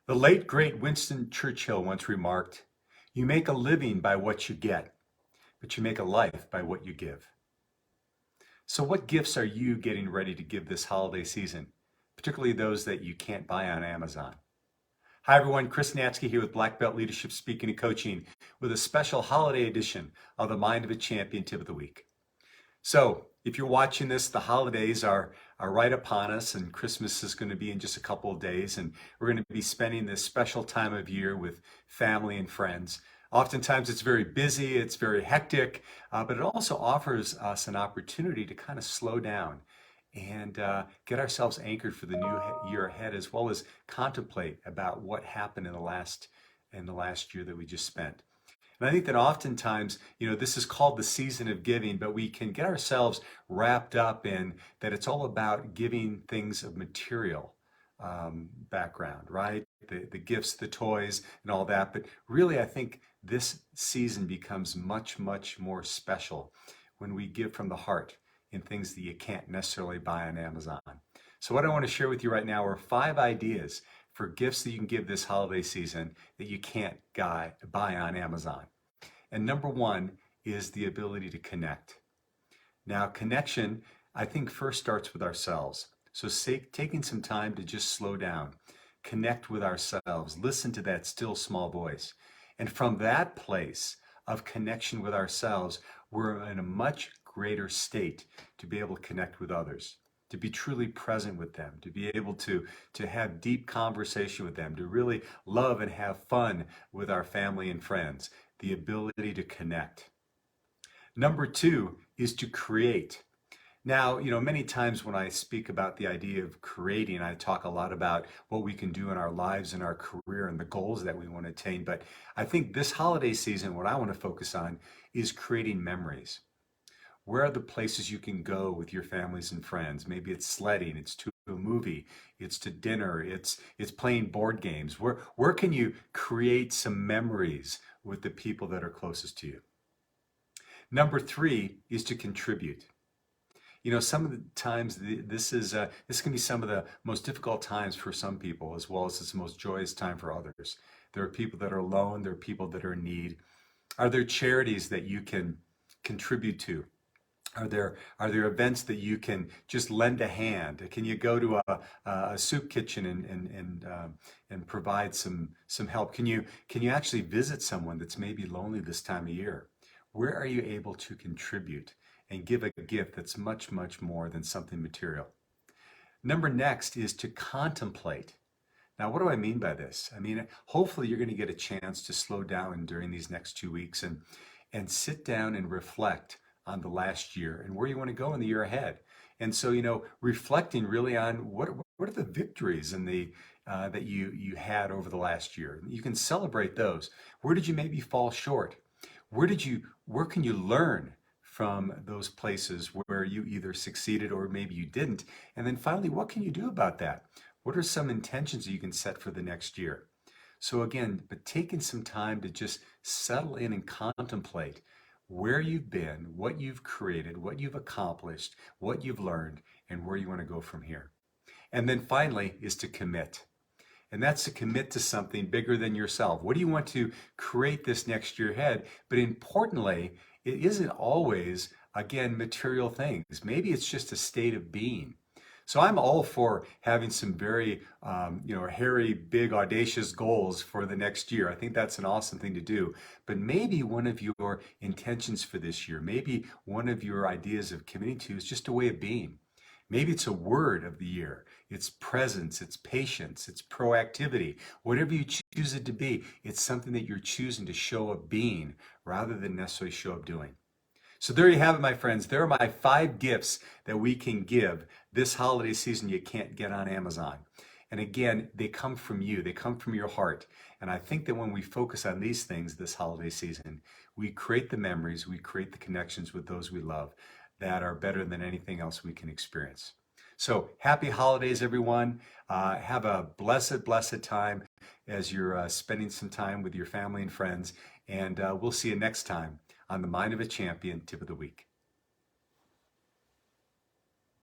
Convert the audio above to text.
The late, great Winston Churchill once remarked, "You make a living by what you get, but you make a life by what you give." So, what gifts are you getting ready to give this holiday season, particularly those that you can't buy on Amazon? Hi, everyone. Chris Natzke here with Black Belt Leadership Speaking and Coaching with a special holiday edition of the Mind of a Champion Tip of the Week. So, if you're watching this, the holidays are right upon us, and Christmas is going to be in just a couple of days, and we're going to be spending this special time of year with family and friends. Oftentimes, it's very busy, it's very hectic, but it also offers us an opportunity to kind of slow down and get ourselves anchored for the new year ahead, as well as contemplate about what happened in the last year that we just spent. And I think that oftentimes, this is called the season of giving, but we can get ourselves wrapped up in that it's all about giving things of material background, right? The gifts, the toys, and all that. But really, I think this season becomes much, much more special when we give from the heart in things that you can't necessarily buy on Amazon. So, what I want to share with you right now are 5 ideas for gifts that you can give this holiday season that you can't buy on Amazon. And number 1 is the ability to connect. Now, connection, I think, first starts with ourselves. So taking some time to just slow down, connect with ourselves, listen to that still small voice. And from that place of connection with ourselves, we're in a much greater state to be able to connect with others, to be truly present with them, to be able to have deep conversation with them, to really love and have fun with our family and friends, the ability to connect. Number 2 is to create. Now, many times when I speak about the idea of creating, I talk a lot about what we can do in our lives and our career and the goals that we want to attain. But I think this holiday season, what I want to focus on is creating memories. Where are the places you can go with your families and friends? Maybe it's sledding, it's to a movie, it's to dinner, it's playing board games. Where can you create some memories with the people that are closest to you? Number 3 is to contribute. Some of the times this can be some of the most difficult times for some people, as well as it's the most joyous time for others. There are people that are alone, there are people that are in need. Are there charities that you can contribute to? Are there events that you can just lend a hand? Can you go to a soup kitchen and provide some help? Can you actually visit someone that's maybe lonely this time of year? Where are you able to contribute and give a gift that's much, much more than something material? Next is to contemplate. Now, what do I mean by this? I mean, hopefully you're going to get a chance to slow down during these next 2 weeks and sit down and reflect on the last year and where you want to go in the year ahead. And so, reflecting really on what are the victories and the that you had over the last year. You can celebrate those. Where did you maybe fall short? Where can you learn from those places where you either succeeded or maybe you didn't? And then finally, what can you do about that? What are some intentions that you can set for the next year? So again, but taking some time to just settle in and contemplate where you've been, what you've created, what you've accomplished, what you've learned, and where you want to go from here. And then finally is to commit. And that's to commit to something bigger than yourself. What do you want to create this next year ahead? But importantly, it isn't always, again, material things. Maybe it's just a state of being. So I'm all for having some very, hairy, big, audacious goals for the next year. I think that's an awesome thing to do. But maybe one of your intentions for this year, maybe one of your ideas of committing to is just a way of being. Maybe it's a word of the year. It's presence, it's patience, it's proactivity. Whatever you choose it to be, it's something that you're choosing to show up being rather than necessarily show up doing. So there you have it, my friends. There are my 5 gifts that we can give this holiday season you can't get on Amazon. And again, they come from you. They come from your heart. And I think that when we focus on these things this holiday season, we create the memories, we create the connections with those we love that are better than anything else we can experience. So happy holidays, everyone. Have a blessed, blessed time as you're spending some time with your family and friends. And we'll see you next time on the Mind of a Champion Tip of the Week.